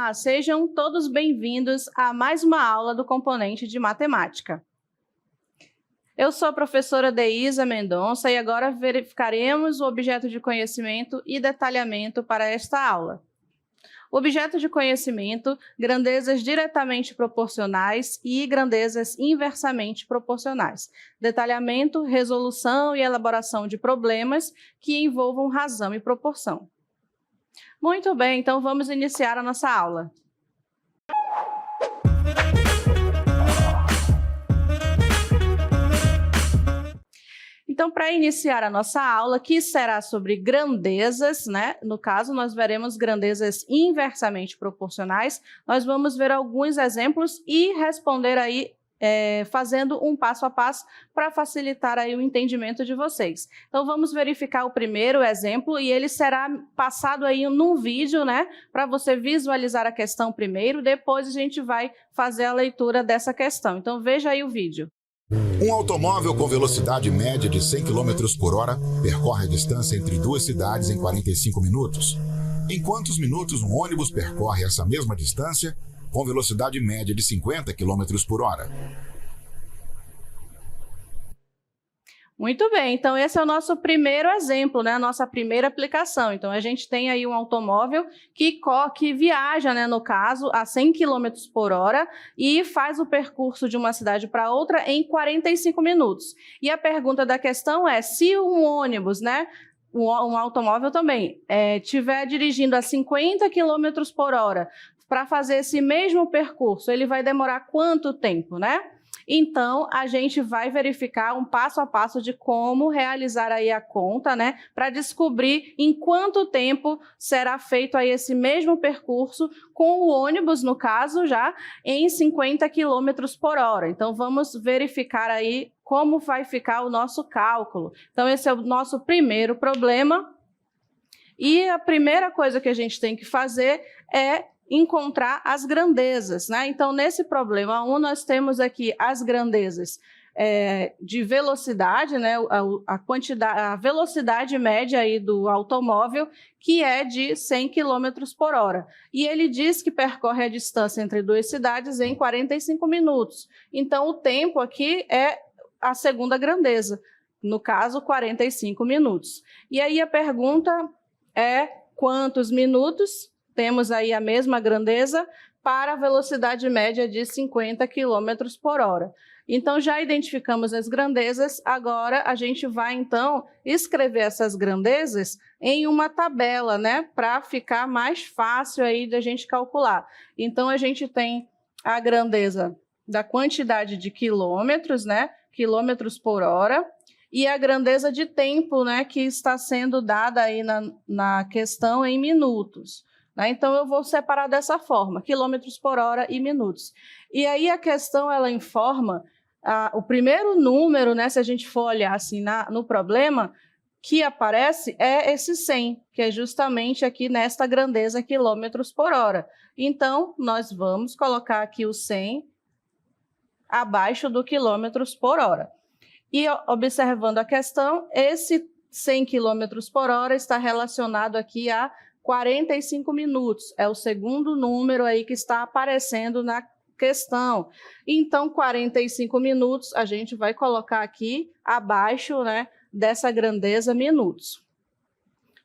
Olá, sejam todos bem-vindos a mais uma aula do componente de matemática. Eu sou a professora Deísa Mendonça e agora verificaremos o objeto de conhecimento e detalhamento para esta aula. O objeto de conhecimento, grandezas diretamente proporcionais e grandezas inversamente proporcionais. Detalhamento, resolução e elaboração de problemas que envolvam razão e proporção. Muito bem, então vamos iniciar a nossa aula. Então, para iniciar a nossa aula, que será sobre grandezas, né? No caso, nós veremos grandezas inversamente proporcionais. Nós vamos ver alguns exemplos e responder aí fazendo um passo a passo para facilitar aí o entendimento de vocês. Então, vamos verificar o primeiro exemplo e ele será passado aí num vídeo, né? Para você visualizar a questão primeiro, depois a gente vai fazer a leitura dessa questão. Então, veja aí o vídeo. Um automóvel com velocidade média de 100 km por hora percorre a distância entre duas cidades em 45 minutos. Em quantos minutos um ônibus percorre essa mesma distância com velocidade média de 50 km por hora? Muito bem, então esse é o nosso primeiro exemplo, né? A nossa primeira aplicação. Então a gente tem aí um automóvel que viaja, né, no caso, a 100 km por hora e faz o percurso de uma cidade para outra em 45 minutos. E a pergunta da questão é, se um ônibus, né, um automóvel também, estiver dirigindo a 50 km por hora para fazer esse mesmo percurso, ele vai demorar quanto tempo, né? Então, a gente vai verificar um passo a passo de como realizar aí a conta, né? Para descobrir em quanto tempo será feito aí esse mesmo percurso com o ônibus, no caso, já em 50 km por hora. Então, vamos verificar aí como vai ficar o nosso cálculo. Então, esse é o nosso primeiro problema. E a primeira coisa que a gente tem que fazer é encontrar as grandezas, né? Então, nesse problema 1, nós temos aqui as grandezas de velocidade, né? A velocidade média aí do automóvel, que é de 100 km por hora. E ele diz que percorre a distância entre duas cidades em 45 minutos. Então, o tempo aqui é a segunda grandeza, no caso, 45 minutos. E aí a pergunta é quantos minutos temos aí a mesma grandeza para a velocidade média de 50 km por hora. Então, já identificamos as grandezas, agora a gente vai, então, escrever essas grandezas em uma tabela, né, para ficar mais fácil aí de a gente calcular. Então, a gente tem a grandeza da quantidade de quilômetros, né, quilômetros por hora, e a grandeza de tempo, né, que está sendo dada aí na questão em minutos. Então, eu vou separar dessa forma, quilômetros por hora e minutos. E aí a questão, ela informa, o primeiro número, né, se a gente for olhar assim no problema, que aparece é esse 100, que é justamente aqui nesta grandeza quilômetros por hora. Então, nós vamos colocar aqui o 100 abaixo do quilômetros por hora. E observando a questão, esse 100 quilômetros por hora está relacionado aqui a 45 minutos, é o segundo número aí que está aparecendo na questão. Então, 45 minutos a gente vai colocar aqui abaixo, né, dessa grandeza minutos.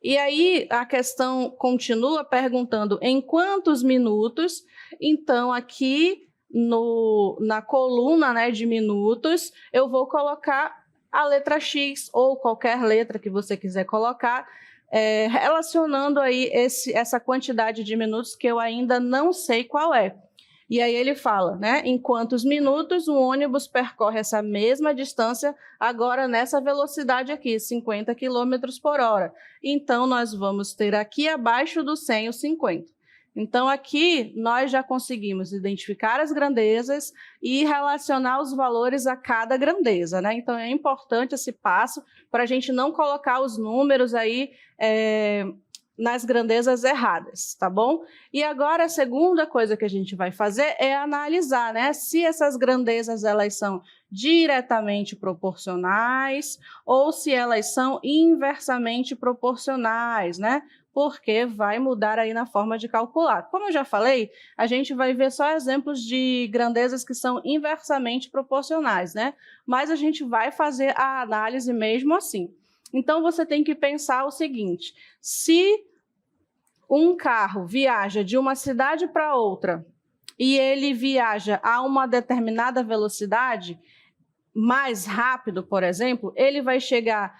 E aí a questão continua perguntando em quantos minutos. Então, aqui na coluna, né, de minutos, eu vou colocar a letra X ou qualquer letra que você quiser colocar, relacionando aí essa quantidade de minutos que eu ainda não sei qual é. E aí ele fala, né, em quantos minutos um ônibus percorre essa mesma distância, agora nessa velocidade aqui, 50 km por hora. Então, nós vamos ter aqui abaixo do 100 o 50. Então, aqui nós já conseguimos identificar as grandezas e relacionar os valores a cada grandeza, né? Então, é importante esse passo para a gente não colocar os números aí nas grandezas erradas, tá bom? E agora, a segunda coisa que a gente vai fazer é analisar, né? Se essas grandezas elas são diretamente proporcionais ou se elas são inversamente proporcionais, né? Porque vai mudar aí na forma de calcular. Como eu já falei, a gente vai ver só exemplos de grandezas que são inversamente proporcionais, né? Mas a gente vai fazer a análise mesmo assim. Então, você tem que pensar o seguinte: se um carro viaja de uma cidade para outra e ele viaja a uma determinada velocidade, mais rápido, por exemplo, ele vai chegar,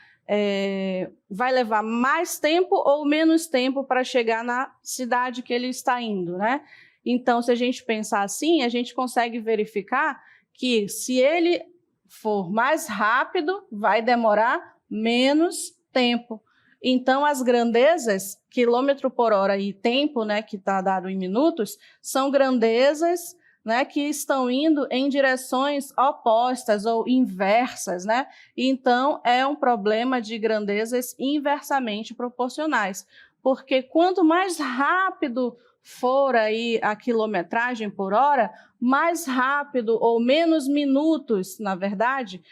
vai levar mais tempo ou menos tempo para chegar na cidade que ele está indo, né? Então, se a gente pensar assim, a gente consegue verificar que se ele for mais rápido, vai demorar menos tempo. Então, as grandezas, quilômetro por hora e tempo, né, que está dado em minutos, são grandezas, né, que estão indo em direções opostas ou inversas, né? Então, é um problema de grandezas inversamente proporcionais, porque quanto mais rápido for aí a quilometragem por hora, mais rápido ou menos minutos, na verdade,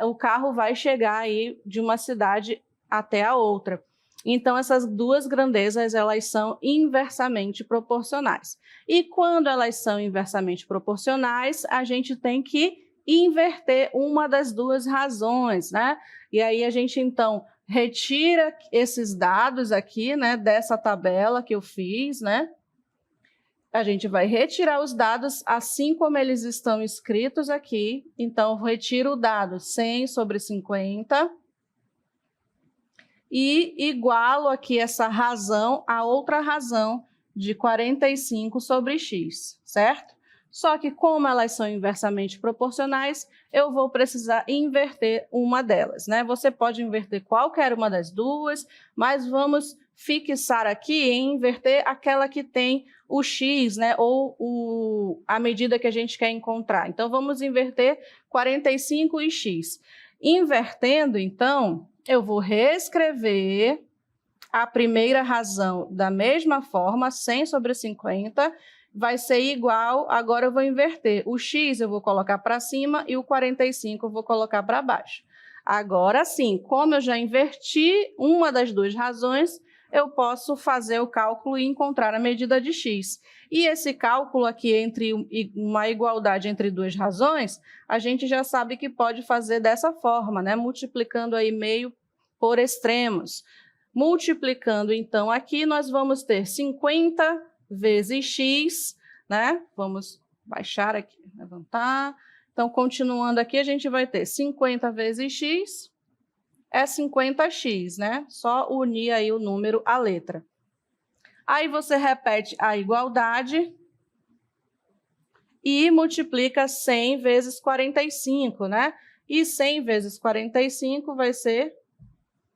o carro vai chegar aí de uma cidade até a outra. Então, essas duas grandezas, elas são inversamente proporcionais. E quando elas são inversamente proporcionais, a gente tem que inverter uma das duas razões, né? E aí a gente, então, retira esses dados aqui, né, dessa tabela que eu fiz, né? A gente vai retirar os dados assim como eles estão escritos aqui. Então, retiro o dado 100 sobre 50 e igualo aqui essa razão a outra razão de 45 sobre x, certo? Só que como elas são inversamente proporcionais, eu vou precisar inverter uma delas, né? Você pode inverter qualquer uma das duas, mas vamos fixar aqui em inverter aquela que tem o x, né? Ou a medida que a gente quer encontrar. Então, vamos inverter 45 e x. Invertendo, então, eu vou reescrever a primeira razão da mesma forma, 100 sobre 50, vai ser igual, agora eu vou inverter. O x eu vou colocar para cima e o 45 eu vou colocar para baixo. Agora sim, como eu já inverti uma das duas razões, eu posso fazer o cálculo e encontrar a medida de x. E esse cálculo aqui entre uma igualdade entre duas razões, a gente já sabe que pode fazer dessa forma, né? Multiplicando aí meio por extremos. Multiplicando, então, aqui nós vamos ter 50 vezes x, né? Vamos baixar aqui, levantar. Então, continuando aqui, a gente vai ter 50 vezes x é 50x, né? Só unir aí o número à letra. Aí você repete a igualdade e multiplica 100 vezes 45, né? E 100 vezes 45 vai ser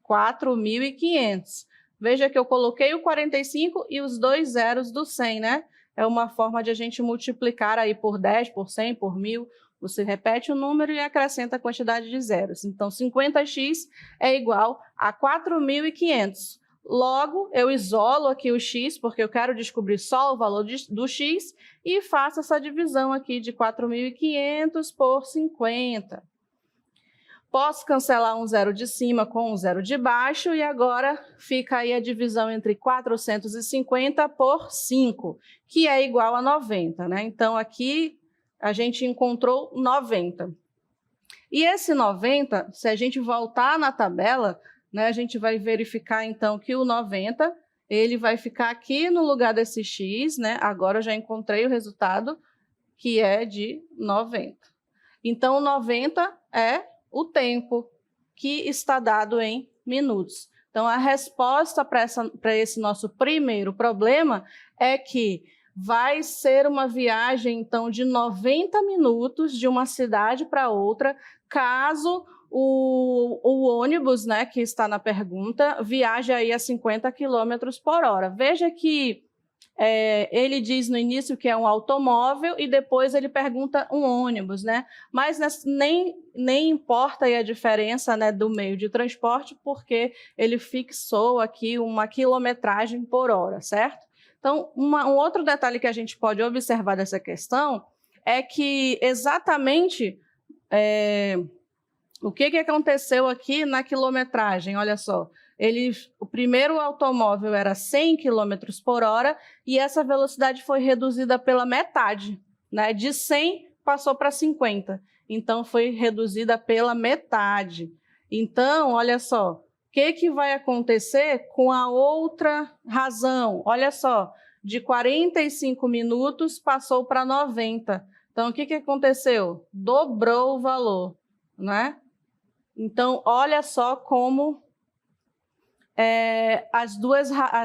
4.500. Veja que eu coloquei o 45 e os dois zeros do 100, né? É uma forma de a gente multiplicar aí por 10, por 100, por 1.000. Você repete o número e acrescenta a quantidade de zeros. Então, 50x é igual a 4.500. Logo, eu isolo aqui o x, porque eu quero descobrir só o valor do x, e faço essa divisão aqui de 4.500 por 50. Posso cancelar um zero de cima com um zero de baixo, e agora fica aí a divisão entre 450 por 5, que é igual a 90, né? Então, aqui a gente encontrou 90. E esse 90, se a gente voltar na tabela, né, a gente vai verificar, então, que o 90, ele vai ficar aqui no lugar desse x, né? Agora eu já encontrei o resultado, que é de 90. Então, o 90 é o tempo que está dado em minutos. Então, a resposta para esse nosso primeiro problema é que vai ser uma viagem, então, de 90 minutos de uma cidade para outra, caso o ônibus, né, que está na pergunta, viaje aí a 50 km por hora. Veja que ele diz no início que é um automóvel e depois ele pergunta um ônibus, né? Mas nem importa aí a diferença, né, do meio de transporte, porque ele fixou aqui uma quilometragem por hora, certo? Então, um outro detalhe que a gente pode observar dessa questão é que exatamente o que aconteceu aqui na quilometragem. Olha só, o primeiro automóvel era 100 km por hora e essa velocidade foi reduzida pela metade, né? De 100 passou para 50, então foi reduzida pela metade. Então, olha só, o que vai acontecer com a outra razão? Olha só, de 45 minutos passou para 90. Então, o que aconteceu? Dobrou o valor, né? Então, olha só como as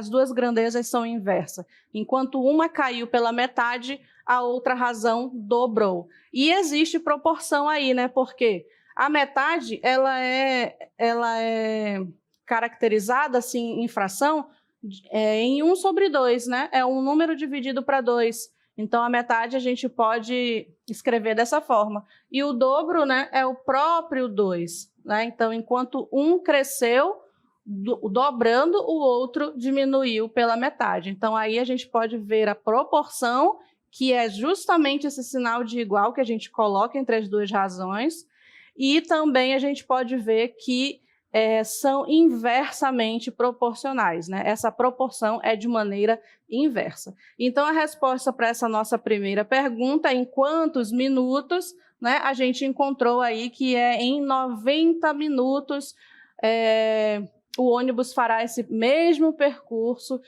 duas grandezas são inversas. Enquanto uma caiu pela metade, a outra razão dobrou. E existe proporção aí, né? Porque a metade ela é caracterizada assim, em fração em 1/2, né? É um número dividido para 2. Então, a metade a gente pode escrever dessa forma. E o dobro, né, é o próprio 2. Né? Então, enquanto um cresceu, dobrando, o outro diminuiu pela metade. Então, aí a gente pode ver a proporção, que é justamente esse sinal de igual que a gente coloca entre as duas razões. E também a gente pode ver que são inversamente proporcionais, né? Essa proporção é de maneira inversa. Então, a resposta para essa nossa primeira pergunta, em quantos minutos, né, a gente encontrou aí que em 90 minutos o ônibus fará esse mesmo percurso,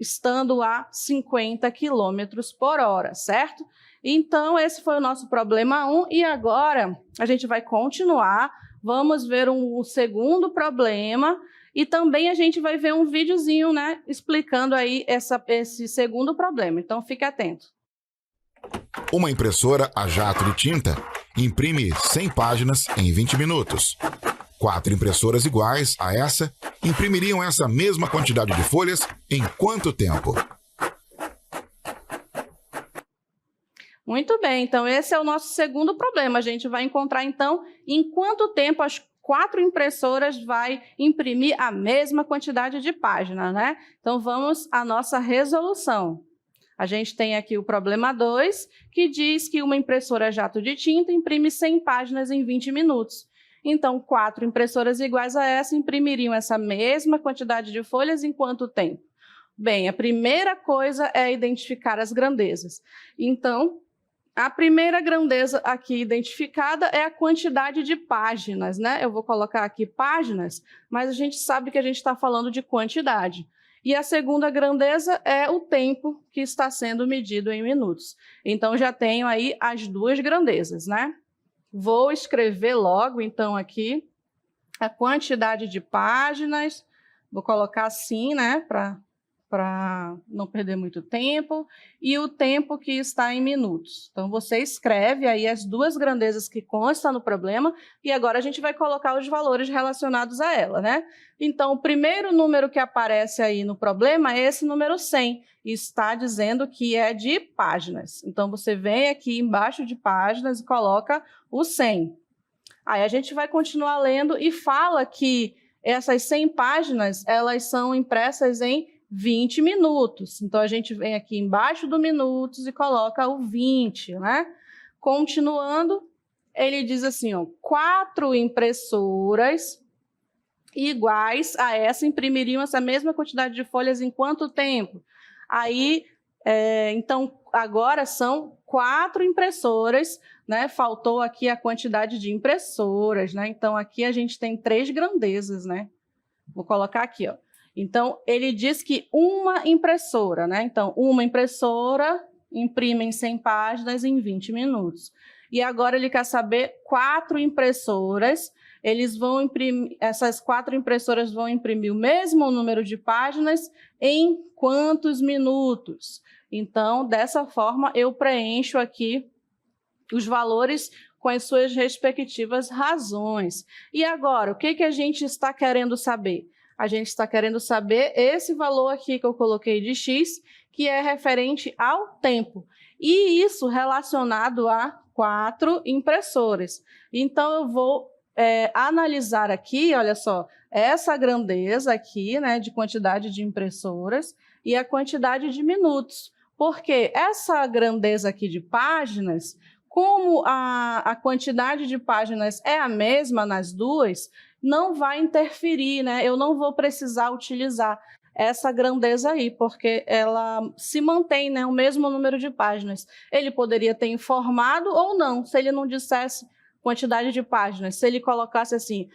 estando a 50 km por hora, certo? Então, esse foi o nosso problema 1, e agora a gente vai continuar. Vamos ver um segundo problema e também a gente vai ver um videozinho, né, explicando aí esse segundo problema. Então, fique atento. Uma impressora a jato de tinta imprime 100 páginas em 20 minutos. 4 impressoras iguais a essa imprimiriam essa mesma quantidade de folhas em quanto tempo? Muito bem, então esse é o nosso segundo problema. A gente vai encontrar, então, em quanto tempo as 4 impressoras vai imprimir a mesma quantidade de páginas, né? Então, vamos à nossa resolução. A gente tem aqui o problema 2, que diz que uma impressora jato de tinta imprime 100 páginas em 20 minutos. Então, 4 impressoras iguais a essa imprimiriam essa mesma quantidade de folhas em quanto tempo? Bem, a primeira coisa é identificar as grandezas. Então, a primeira grandeza aqui identificada é a quantidade de páginas, né? Eu vou colocar aqui páginas, mas a gente sabe que a gente está falando de quantidade. E a segunda grandeza é o tempo que está sendo medido em minutos. Então, já tenho aí as duas grandezas, né? Vou escrever logo, então, aqui a quantidade de páginas. Vou colocar assim, né? Para não perder muito tempo, e o tempo que está em minutos. Então, você escreve aí as duas grandezas que constam no problema, e agora a gente vai colocar os valores relacionados a ela, né? Então, o primeiro número que aparece aí no problema é esse número 100, e está dizendo que é de páginas. Então, você vem aqui embaixo de páginas e coloca o 100. Aí a gente vai continuar lendo e fala que essas 100 páginas, elas são impressas em 20 minutos. Então, a gente vem aqui embaixo do minutos e coloca o 20, né? Continuando, ele diz assim, ó, 4 impressoras iguais a essa imprimiriam essa mesma quantidade de folhas em quanto tempo? Aí, então, agora são 4 impressoras, né? Faltou aqui a quantidade de impressoras, né? Então, aqui a gente tem 3 grandezas, né? Vou colocar aqui, ó. Então, ele diz que uma impressora, né? Então, uma impressora imprime em 100 páginas em 20 minutos. E agora ele quer saber 4 impressoras. Essas 4 impressoras vão imprimir o mesmo número de páginas em quantos minutos? Então, dessa forma, eu preencho aqui os valores com as suas respectivas razões. E agora, o que a gente está querendo saber? A gente está querendo saber esse valor aqui que eu coloquei de x, que é referente ao tempo. E isso relacionado a 4 impressoras. Então, eu vou analisar aqui, olha só, essa grandeza aqui, né, de quantidade de impressoras e a quantidade de minutos. Porque essa grandeza aqui de páginas, Como a quantidade de páginas é a mesma nas duas, não vai interferir, né? Eu não vou precisar utilizar essa grandeza aí, porque ela se mantém, né, o mesmo número de páginas. Ele poderia ter informado ou não, se ele não dissesse quantidade de páginas. Se ele colocasse assim,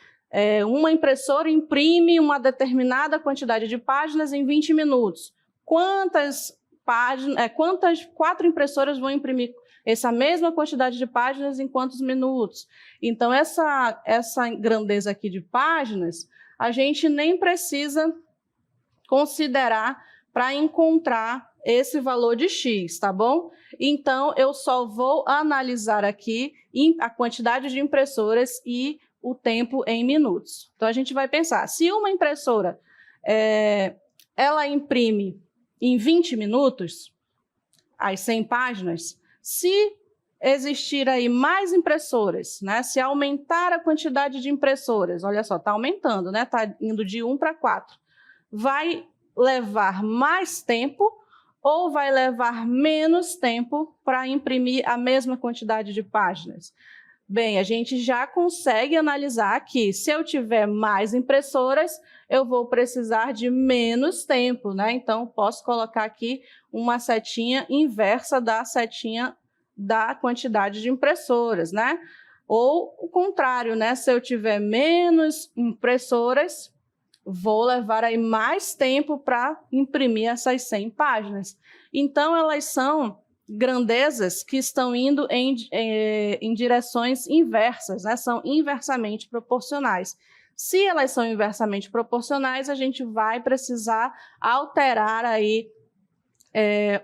uma impressora imprime uma determinada quantidade de páginas em 20 minutos. Quantas 4 impressoras vão imprimir essa mesma quantidade de páginas em quantos minutos? Então, essa grandeza aqui de páginas, a gente nem precisa considerar para encontrar esse valor de X, tá bom? Então, eu só vou analisar aqui a quantidade de impressoras e o tempo em minutos. Então, a gente vai pensar, se uma impressora ela imprime em 20 minutos as 100 páginas, se existir aí mais impressoras, né? Se aumentar a quantidade de impressoras, olha só, está aumentando, né? Está indo de 1 para 4. Vai levar mais tempo ou vai levar menos tempo para imprimir a mesma quantidade de páginas? Bem, a gente já consegue analisar que se eu tiver mais impressoras, eu vou precisar de menos tempo, né? Então, posso colocar aqui uma setinha inversa da setinha da quantidade de impressoras, né? Ou o contrário, né? Se eu tiver menos impressoras, vou levar aí mais tempo para imprimir essas 100 páginas. Então, elas são grandezas que estão indo em direções inversas, né? São inversamente proporcionais. Se elas são inversamente proporcionais, a gente vai precisar alterar aí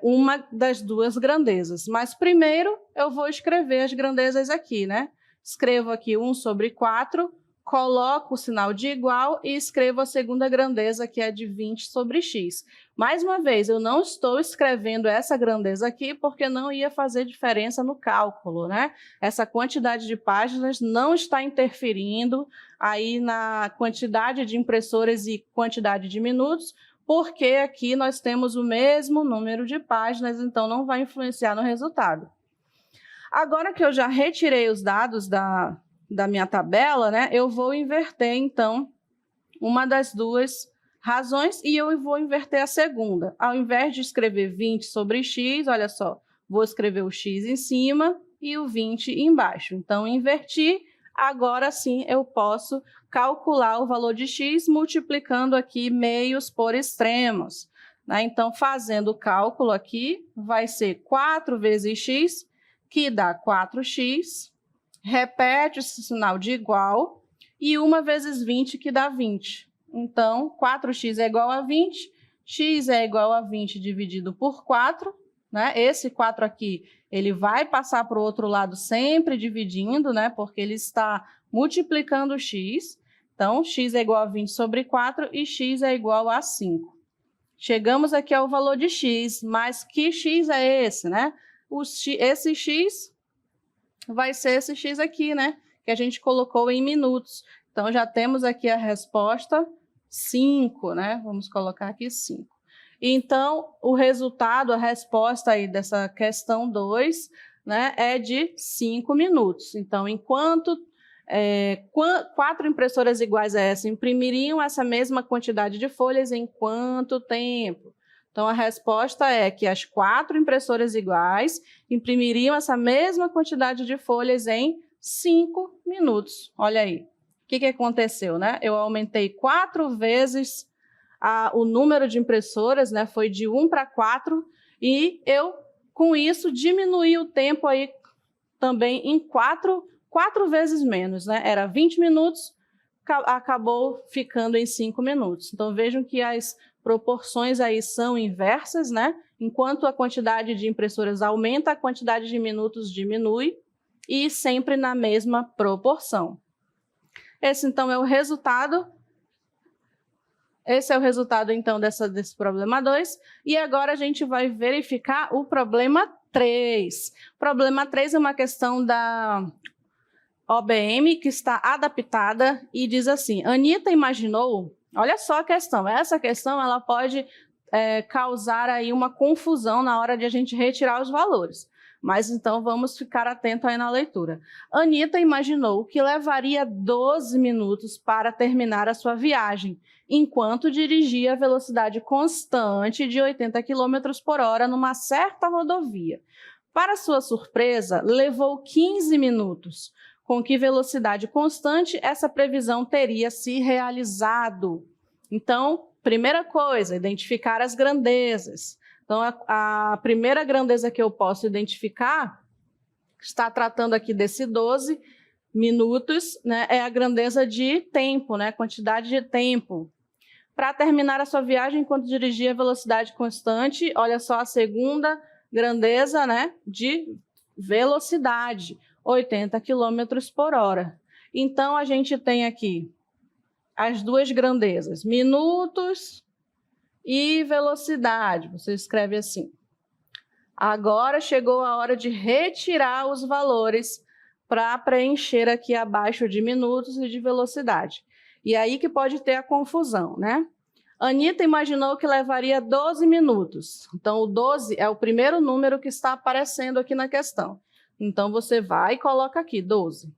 uma das duas grandezas. Mas primeiro eu vou escrever as grandezas aqui, né? Escrevo aqui 1/4, coloco o sinal de igual e escrevo a segunda grandeza, que é de 20 sobre x. Mais uma vez, eu não estou escrevendo essa grandeza aqui porque não ia fazer diferença no cálculo, né? Essa quantidade de páginas não está interferindo aí na quantidade de impressoras e quantidade de minutos, porque aqui nós temos o mesmo número de páginas, então não vai influenciar no resultado. Agora que eu já retirei os dados da minha tabela, né, eu vou inverter, então, uma das duas razões e eu vou inverter a segunda. Ao invés de escrever 20 sobre x, olha só, vou escrever o x em cima e o 20 embaixo. Então, inverti, agora sim eu posso calcular o valor de x multiplicando aqui meios por extremos, né? Então, fazendo o cálculo aqui, vai ser 4 vezes x, que dá 4x, repete esse sinal de igual, e 1 vezes 20, que dá 20. Então, 4x é igual a 20, x é igual a 20 dividido por 4, né? Esse 4 aqui, ele vai passar para o outro lado sempre dividindo, né? Porque ele está multiplicando x. Então, x é igual a 20 sobre 4 e x é igual a 5. Chegamos aqui ao valor de x, mas que x é esse, né? Esse x vai ser esse x aqui, né? Que a gente colocou em minutos. Então, já temos aqui a resposta 5, né? Vamos colocar aqui 5. Então, o resultado, a resposta aí dessa questão 2, né, é de 5 minutos. Então, enquanto 4 impressoras iguais a essa imprimiriam essa mesma quantidade de folhas em quanto tempo? Então, a resposta é que as 4 impressoras iguais imprimiriam essa mesma quantidade de folhas em 5 minutos. Olha aí. O que aconteceu, né? Eu aumentei 4 vezes o número de impressoras, né? Foi de 1 para 4, e eu, com isso, diminuí o tempo aí também em 4 vezes menos, né? Era 20 minutos, acabou ficando em 5 minutos. Então, vejam que as proporções aí são inversas, né? Enquanto a quantidade de impressoras aumenta, a quantidade de minutos diminui, e sempre na mesma proporção. Esse, então, é o resultado. Esse é o resultado, então, desse problema 2. E agora a gente vai verificar o problema 3. O problema 3 é uma questão da OBM que está adaptada e diz assim: Anitta imaginou... Olha só a questão. Essa questão ela pode causar aí uma confusão na hora de a gente retirar os valores. Mas então vamos ficar atento aí na leitura. Anitta imaginou que levaria 12 minutos para terminar a sua viagem, enquanto dirigia a velocidade constante de 80 km por hora numa certa rodovia. Para sua surpresa, levou 15 minutos. Com que velocidade constante essa previsão teria se realizado? Então, primeira coisa, identificar as grandezas. Então, a primeira grandeza que eu posso identificar, está tratando aqui desse 12 minutos, né, é a grandeza de tempo, né, quantidade de tempo. Para terminar a sua viagem enquanto dirigia a velocidade constante, olha só a segunda grandeza, né, de velocidade, 80 km por hora. Então, a gente tem aqui as duas grandezas, minutos e velocidade. Você escreve assim. Agora chegou a hora de retirar os valores para preencher aqui abaixo de minutos e de velocidade. E aí que pode ter a confusão, né? Anitta imaginou que levaria 12 minutos. Então, o 12 é o primeiro número que está aparecendo aqui na questão. Então, você vai e coloca aqui, 12.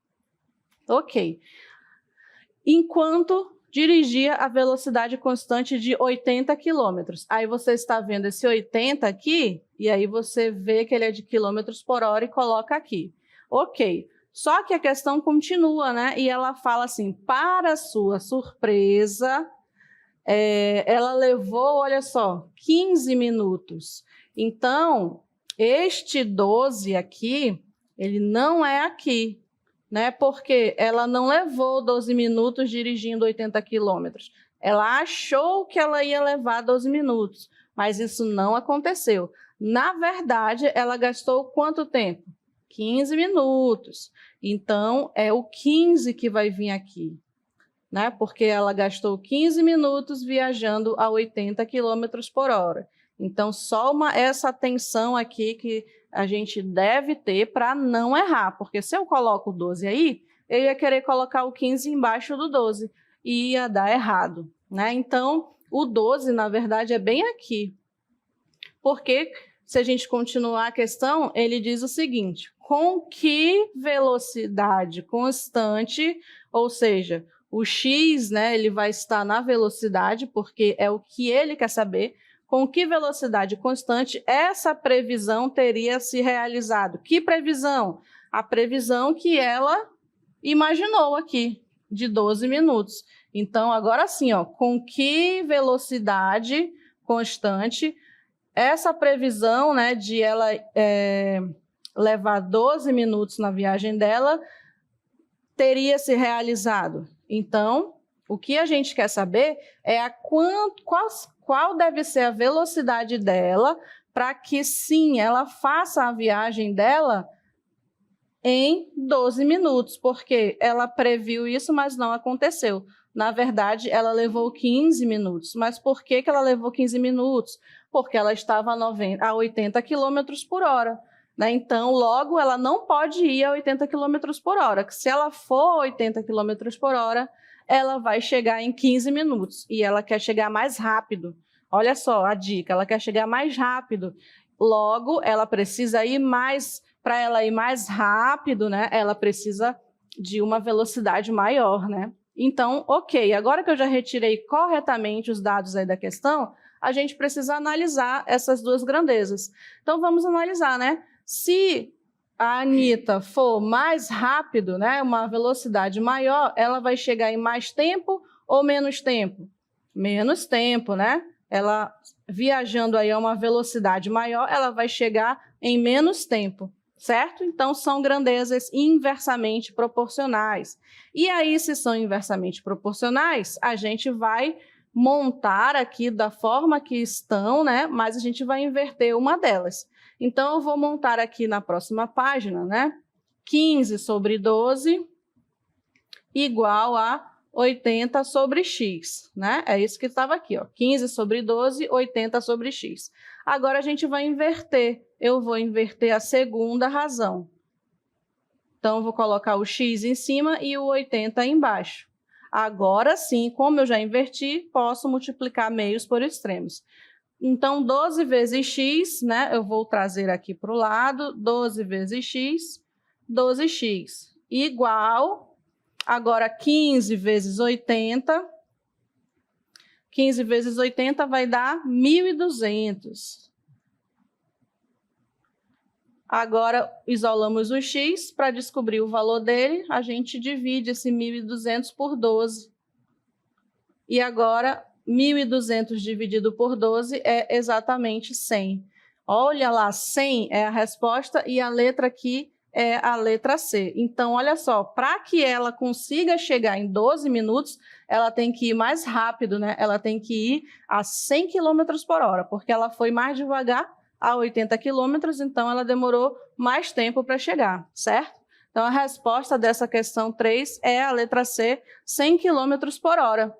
Ok. Enquanto dirigia a velocidade constante de 80 km. Aí você está vendo esse 80 aqui, e aí você vê que ele é de quilômetros por hora e coloca aqui. Ok. Só que a questão continua, né? E ela fala assim, para sua surpresa, ela levou, olha só, 15 minutos. Então, este 12 aqui, ele não é aqui, né? Porque ela não levou 12 minutos dirigindo 80 quilômetros. Ela achou que ela ia levar 12 minutos, mas isso não aconteceu. Na verdade, ela gastou quanto tempo? 15 minutos. Então, é o 15 que vai vir aqui, né? Porque ela gastou 15 minutos viajando a 80 quilômetros por hora. Então, só essa atenção aqui que a gente deve ter para não errar, porque se eu coloco o 12 aí, eu ia querer colocar o 15 embaixo do 12 e ia dar errado, né? Então, o 12, na verdade, é bem aqui. Porque, se a gente continuar a questão, ele diz o seguinte, com que velocidade constante, ou seja, o x, né, ele vai estar na velocidade, porque é o que ele quer saber, com que velocidade constante essa previsão teria se realizado. Que previsão? A previsão que ela imaginou aqui, de 12 minutos. Então, agora sim, ó, com que velocidade constante essa previsão, né, de ela levar 12 minutos na viagem dela teria se realizado. Então, o que a gente quer saber é qual deve ser a velocidade dela para que, sim, ela faça a viagem dela em 12 minutos, porque ela previu isso, mas não aconteceu. Na verdade, ela levou 15 minutos. Mas por que ela levou 15 minutos? Porque ela estava a 80 km por hora. Né? Então, logo, ela não pode ir a 80 km por hora. Se ela for a 80 km por hora, ela vai chegar em 15 minutos. E ela quer chegar mais rápido. Olha só a dica, ela quer chegar mais rápido. Logo, ela precisa ir mais... Para ela ir mais rápido, né? Ela precisa de uma velocidade maior, né? Então, ok, agora que eu já retirei corretamente os dados aí da questão, a gente precisa analisar essas duas grandezas. Então, vamos analisar, né? Se a Anitta for mais rápido, né, uma velocidade maior, ela vai chegar em mais tempo ou menos tempo? Menos tempo, né? Ela, viajando aí a uma velocidade maior, ela vai chegar em menos tempo. Certo? Então, são grandezas inversamente proporcionais. E aí, se são inversamente proporcionais, a gente vai montar aqui da forma que estão, né? Mas a gente vai inverter uma delas. Então, eu vou montar aqui na próxima página, né? 15 sobre 12 igual a 80 sobre x, né? É isso que estava aqui, ó. 15 sobre 12, 80 sobre x. Agora, a gente vai inverter. Eu vou inverter a segunda razão. Então, eu vou colocar o x em cima e o 80 embaixo. Agora sim, como eu já inverti, posso multiplicar meios por extremos. Então, 12 vezes x, né? Eu vou trazer aqui para o lado, 12 vezes x, 12x, igual, agora 15 vezes 80, 15 vezes 80 vai dar 1.200. Agora, isolamos o x, para descobrir o valor dele, a gente divide esse 1.200 por 12. E agora, 1.200 dividido por 12 é exatamente 100. Olha lá, 100 é a resposta e a letra aqui é a letra C. Então, olha só, para que ela consiga chegar em 12 minutos, ela tem que ir mais rápido, né? Ela tem que ir a 100 km por hora, porque ela foi mais devagar a 80 km, então ela demorou mais tempo para chegar, certo? Então, a resposta dessa questão 3 é a letra C, 100 km por hora.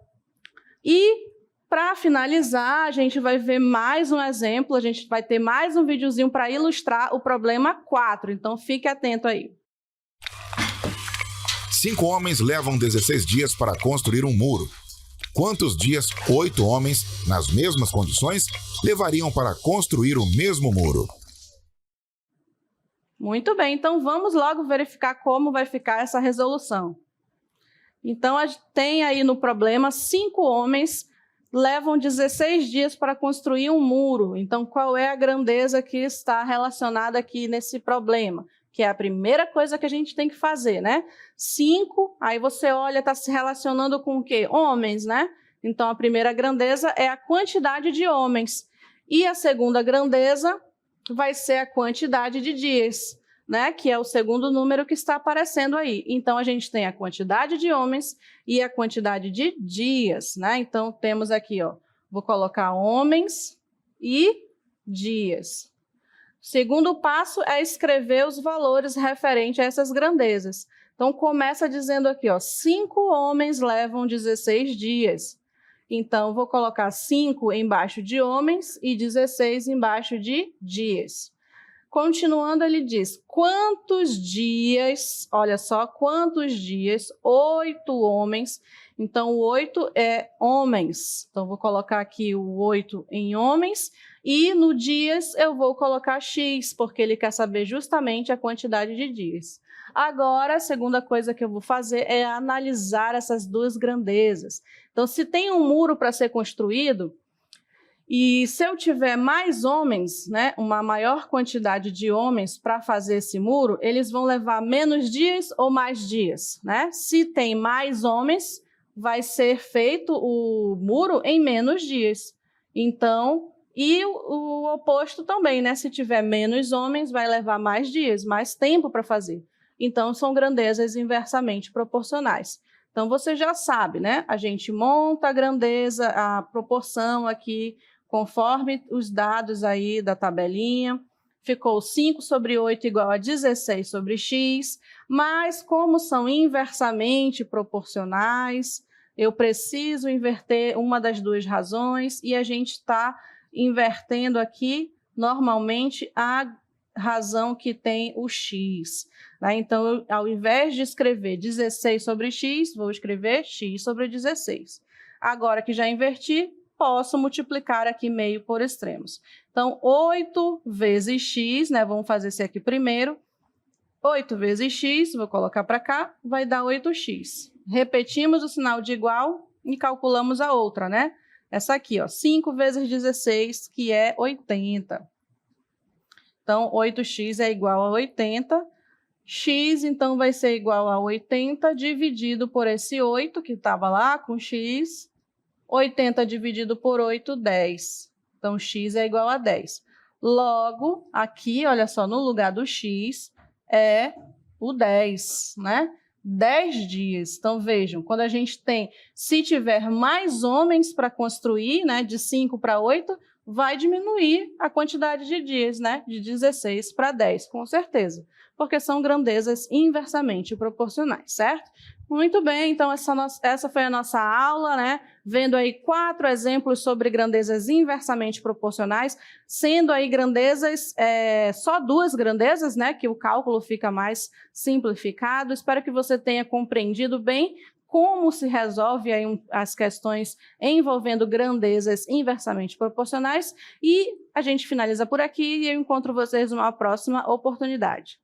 E, para finalizar, a gente vai ver mais um exemplo, a gente vai ter mais um videozinho para ilustrar o problema 4, então fique atento aí. 5 homens levam 16 dias para construir um muro. Quantos dias 8 homens, nas mesmas condições, levariam para construir o mesmo muro? Muito bem, então vamos logo verificar como vai ficar essa resolução. Então, a gente tem aí no problema 5 homens levam 16 dias para construir um muro. Então, qual é a grandeza que está relacionada aqui nesse problema? Que é a primeira coisa que a gente tem que fazer, né? 5, aí você olha, está se relacionando com o quê? Homens, né? Então, a primeira grandeza é a quantidade de homens. E a segunda grandeza vai ser a quantidade de dias, né? Que é o segundo número que está aparecendo aí. Então, a gente tem a quantidade de homens e a quantidade de dias, né? Então, temos aqui, ó, vou colocar homens e dias. Segundo passo é escrever os valores referentes a essas grandezas. Então, começa dizendo aqui, ó, 5 homens levam 16 dias. Então, vou colocar 5 embaixo de homens e 16 embaixo de dias. Continuando, ele diz, quantos dias, olha só, quantos dias, 8 homens, então o 8 é homens, então vou colocar aqui o 8 em homens, e no dias eu vou colocar x, porque ele quer saber justamente a quantidade de dias. Agora, a segunda coisa que eu vou fazer é analisar essas duas grandezas. Então, se tem um muro para ser construído, e se eu tiver mais homens, né, uma maior quantidade de homens para fazer esse muro, eles vão levar menos dias ou mais dias, né? Se tem mais homens, vai ser feito o muro em menos dias. Então, e o oposto também, né? Se tiver menos homens, vai levar mais dias, mais tempo para fazer. Então, são grandezas inversamente proporcionais. Então, você já sabe, né? A gente monta a grandeza, a proporção aqui, conforme os dados aí da tabelinha, ficou 5 sobre 8 igual a 16 sobre x, mas como são inversamente proporcionais, eu preciso inverter uma das duas razões e a gente está invertendo aqui, normalmente, a razão que tem o x. Né? Então, ao invés de escrever 16 sobre x, vou escrever x sobre 16. Agora que já inverti, posso multiplicar aqui meio por extremos. Então, 8 vezes x, né? Vamos fazer esse aqui primeiro. 8 vezes x, vou colocar para cá, vai dar 8x. Repetimos o sinal de igual e calculamos a outra, né? Essa aqui, ó, 5 vezes 16, que é 80. Então, 8x é igual a 80. X, então, vai ser igual a 80 dividido por esse 8, que estava lá com x. 80 dividido por 8, 10. Então, x é igual a 10. Logo, aqui, olha só, no lugar do x é o 10, né? 10 dias. Então, vejam, quando a gente tem, se tiver mais homens para construir, né, de 5 para 8, vai diminuir a quantidade de dias, né, de 16 para 10, com certeza, porque são grandezas inversamente proporcionais, certo? Muito bem, então essa foi a nossa aula, né? Vendo aí 4 exemplos sobre grandezas inversamente proporcionais, sendo aí grandezas, só 2 grandezas, né? Que o cálculo fica mais simplificado. Espero que você tenha compreendido bem como se resolve aí as questões envolvendo grandezas inversamente proporcionais, e a gente finaliza por aqui e eu encontro vocês numa próxima oportunidade.